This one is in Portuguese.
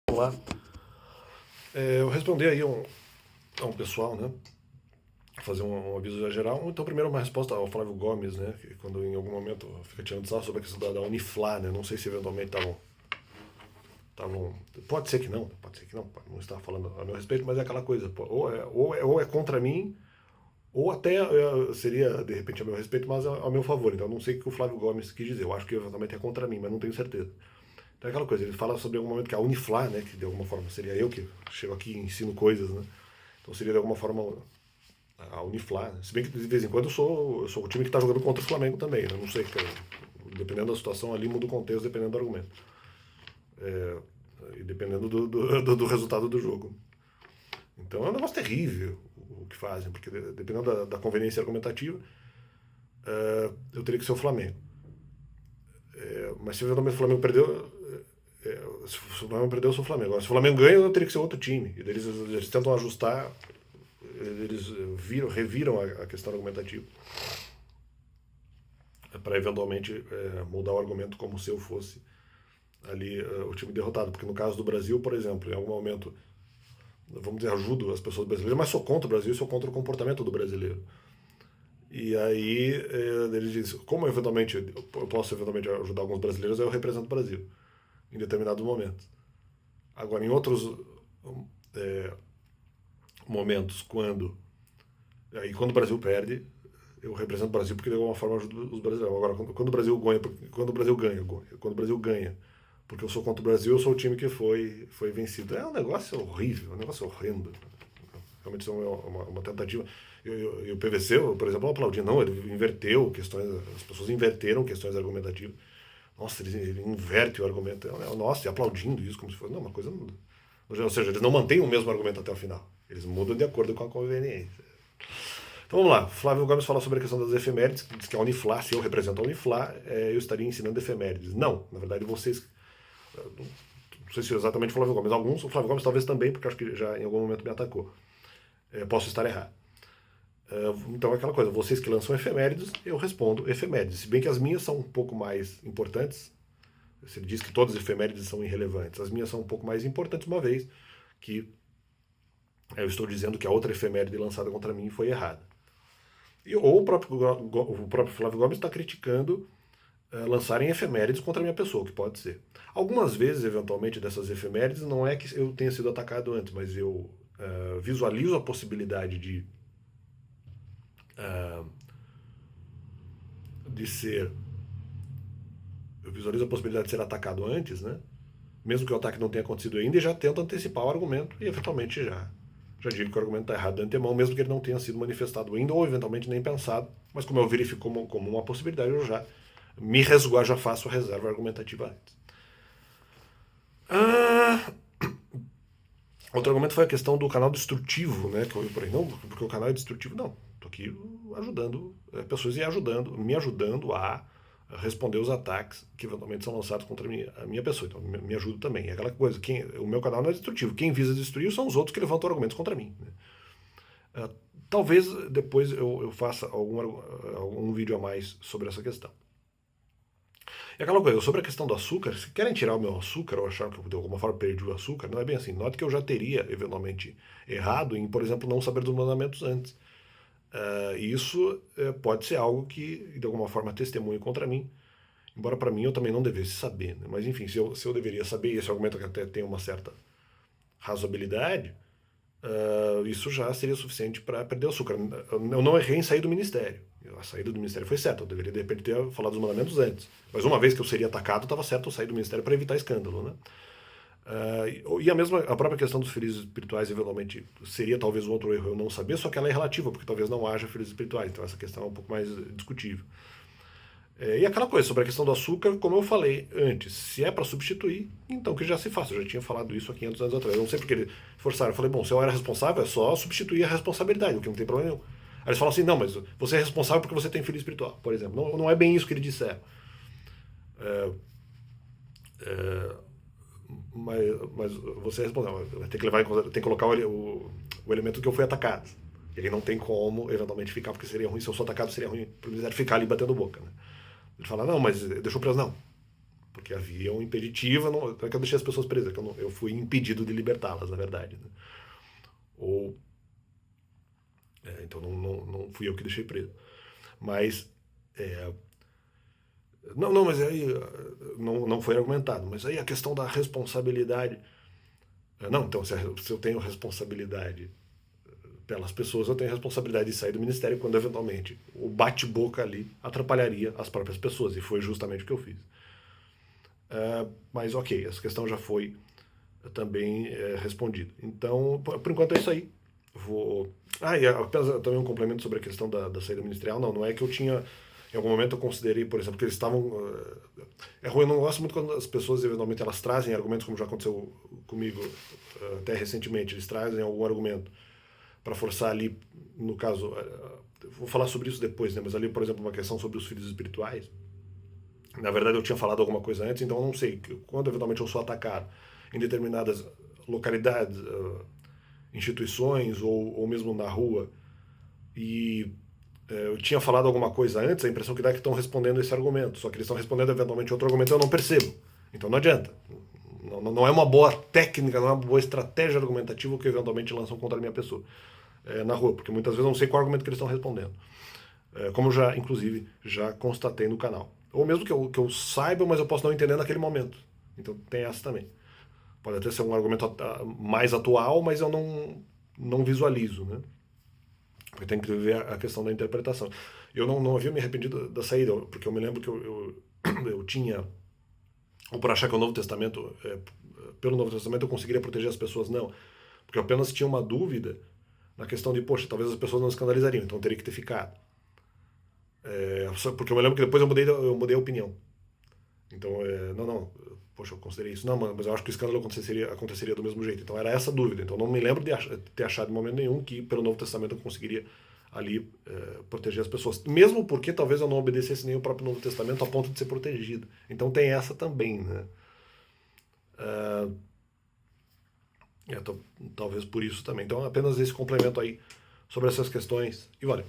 Vamos lá. Eu respondi aí a um pessoal, né? Fazer um aviso já geral. Então, primeiro uma resposta ao Flávio Gomes, né? Que quando em algum momento fica tirando sarro sobre a questão da Uniflá, né? Não sei se eventualmente estavam. Pode ser que não estar falando a meu respeito, mas é aquela coisa, pô, ou é contra mim, ou até seria, de repente, a meu respeito, mas ao meu favor. Então, eu não sei o que o Flávio Gomes quis dizer. Eu acho que eventualmente é contra mim, mas não tenho certeza. Então é aquela coisa, ele fala sobre algum momento que a Uniflá, né, que de alguma forma seria eu que chego aqui e ensino coisas, né? Então seria de alguma forma a Uniflá, né? Se bem que de vez em quando eu sou o time que está jogando contra o Flamengo também, né? Não sei, dependendo da situação ali, muda o contexto, dependendo do argumento. E dependendo do resultado do jogo. Então é um negócio terrível o que fazem, porque dependendo da conveniência argumentativa, eu teria que ser o Flamengo. Mas se eventualmente o Flamengo perdeu, se o Flamengo perdeu, eu sou o Flamengo. Agora, se o Flamengo ganha, eu teria que ser outro time. E eles tentam ajustar, eles reviram a questão argumentativa para eventualmente mudar o argumento como se eu fosse ali o time derrotado. Porque no caso do Brasil, por exemplo, em algum momento, vamos dizer, ajudo as pessoas brasileiras, mas sou contra o Brasil e sou contra o comportamento do brasileiro. E aí eles dizem, como eventualmente eu posso eventualmente ajudar alguns brasileiros, eu represento o Brasil em determinados momentos. Agora, em outros é, momentos, quando o Brasil perde, eu represento o Brasil porque de alguma forma ajudo os brasileiros. Agora, quando o Brasil ganha, quando o Brasil ganha, porque eu sou contra o Brasil, eu sou o time que foi vencido. É um negócio horrível, um negócio horrendo. Realmente isso é uma tentativa. E o PVC, por exemplo, eu aplaudi. Não, ele inverteu questões, as pessoas inverteram questões argumentativas. Nossa, ele inverte o argumento. Nossa, e aplaudindo isso como se fosse. Não, uma coisa. Ou seja, eles não mantêm o mesmo argumento até o final. Eles mudam de acordo com a conveniência. Então vamos lá. Flávio Gomes fala sobre a questão das efemérides, que diz que a Uniflá, se eu represento a Uniflá, eu estaria ensinando efemérides. Não, na verdade vocês. Não sei se exatamente o Flávio Gomes. Alguns, o Flávio Gomes talvez também, porque acho que já em algum momento me atacou. Posso estar errado. Então é aquela coisa, vocês que lançam efemérides, eu respondo efemérides. Se bem que as minhas são um pouco mais importantes. Você diz que todas as efemérides são irrelevantes. As minhas são um pouco mais importantes, uma vez que eu estou dizendo que a outra efeméride lançada contra mim foi errada. Ou o próprio Flávio Gomes está criticando lançarem efemérides contra a minha pessoa, que pode ser. Algumas vezes, eventualmente, dessas efemérides, não é que eu tenha sido atacado antes, mas eu visualizo a possibilidade de ser. Eu visualizo a possibilidade de ser atacado antes, né? Mesmo que o ataque não tenha acontecido ainda, e já tento antecipar o argumento e eventualmente já digo que o argumento está errado de antemão, mesmo que ele não tenha sido manifestado ainda ou eventualmente nem pensado. Mas como eu verifico como uma possibilidade, eu já me resguardo, já faço a reserva argumentativa antes. Outro argumento foi a questão do canal destrutivo, né? Que eu falei, não, porque o canal é destrutivo. Não, estou aqui ajudando pessoas e me ajudando a responder os ataques que eventualmente são lançados contra a minha pessoa. Então, me ajuda também. É aquela coisa, o meu canal não é destrutivo. Quem visa destruir são os outros que levantam argumentos contra mim. Né? Talvez depois eu faça algum vídeo a mais sobre essa questão. E aquela coisa, sobre a questão do açúcar, se querem tirar o meu açúcar ou achar que eu de alguma forma perdi o açúcar, não é bem assim. Note que eu já teria, eventualmente, errado em, por exemplo, não saber dos mandamentos antes. Isso pode ser algo que, de alguma forma, testemunhe contra mim, embora para mim eu também não devesse saber. Né? Mas, enfim, se eu deveria saber, e esse argumento que até tem uma certa razoabilidade, isso já seria suficiente para perder o açúcar. Eu não errei em sair do ministério. A saída do ministério foi certa. Eu deveria, de repente, ter falado dos mandamentos antes. Mas uma vez que eu seria atacado, estava certo eu sair do ministério para evitar escândalo. Né? E a própria questão dos felizes espirituais, eventualmente, seria talvez um outro erro eu não saber, só que ela é relativa, porque talvez não haja felizes espirituais. Então essa questão é um pouco mais discutível. E aquela coisa, sobre a questão do açúcar, como eu falei antes, se é para substituir, então que já se faça. Eu já tinha falado isso há 500 anos atrás. Eu não sei porque eles forçaram. Eu falei, bom, se eu era responsável, é só substituir a responsabilidade, o que não tem problema nenhum. Aí eles falam assim, não, mas você é responsável porque você tem filho espiritual, por exemplo. Não, não é bem isso que eles disseram. Mas você é responsável. Tem que levar em consideração, tem que colocar o elemento que eu fui atacado. Ele não tem como, eventualmente, ficar, porque seria ruim. Se eu sou atacado, seria ruim para o ministério ficar ali batendo boca. Né? Ele fala, não, mas deixou preso. Não. porque havia um impeditivo, não é que eu deixei as pessoas presas, é que eu fui impedido de libertá-las, na verdade. Né? Ou, então não fui eu que deixei preso. Mas, não, mas aí não foi argumentado, mas aí a questão da responsabilidade. Não, então se eu tenho responsabilidade pelas pessoas, eu tenho responsabilidade de sair do ministério quando eventualmente o bate-boca ali atrapalharia as próprias pessoas, e foi justamente o que eu fiz. Mas ok, essa questão já foi também respondida. Então, por enquanto é isso aí. E apenas também um complemento sobre a questão da saída ministerial. Não é que eu tinha. Em algum momento eu considerei, por exemplo, que eles estavam. É ruim, eu não gosto muito quando as pessoas, eventualmente, elas trazem argumentos, como já aconteceu comigo até recentemente. Eles trazem algum argumento para forçar ali, no caso. Vou falar sobre isso depois, né? Mas ali, por exemplo, uma questão sobre os filhos espirituais. Na verdade, eu tinha falado alguma coisa antes, então eu não sei. Quando eventualmente eu sou atacado em determinadas localidades, instituições ou mesmo na rua, e eu tinha falado alguma coisa antes, a impressão que dá é que estão respondendo esse argumento. Só que eles estão respondendo eventualmente outro argumento e eu não percebo. Então não adianta. Não é uma boa técnica, não é uma boa estratégia argumentativa que eventualmente lançam contra a minha pessoa na rua, porque muitas vezes eu não sei qual argumento que eles estão respondendo. Como já, inclusive, já constatei no canal. Ou mesmo que eu saiba, mas eu posso não entender naquele momento. Então tem essa também. Pode até ser um argumento mais atual, mas eu não visualizo, né? Porque tem que ver a questão da interpretação. Eu não havia me arrependido da saída, porque eu me lembro que eu tinha, ou por achar que o Novo Testamento, pelo Novo Testamento eu conseguiria proteger as pessoas, não. Porque eu apenas tinha uma dúvida na questão de, poxa, talvez as pessoas não escandalizariam, então eu teria que ter ficado. Porque eu me lembro que depois eu mudei a opinião. Então, poxa, eu considerei isso. Não, mas eu acho que o escândalo aconteceria do mesmo jeito. Então era essa a dúvida. Então não me lembro de ter achado em momento nenhum que pelo Novo Testamento eu conseguiria ali proteger as pessoas. Mesmo porque talvez eu não obedecesse nem o próprio Novo Testamento a ponto de ser protegido. Então tem essa também, né? Talvez por isso também. Então apenas esse complemento aí sobre essas questões. E valeu.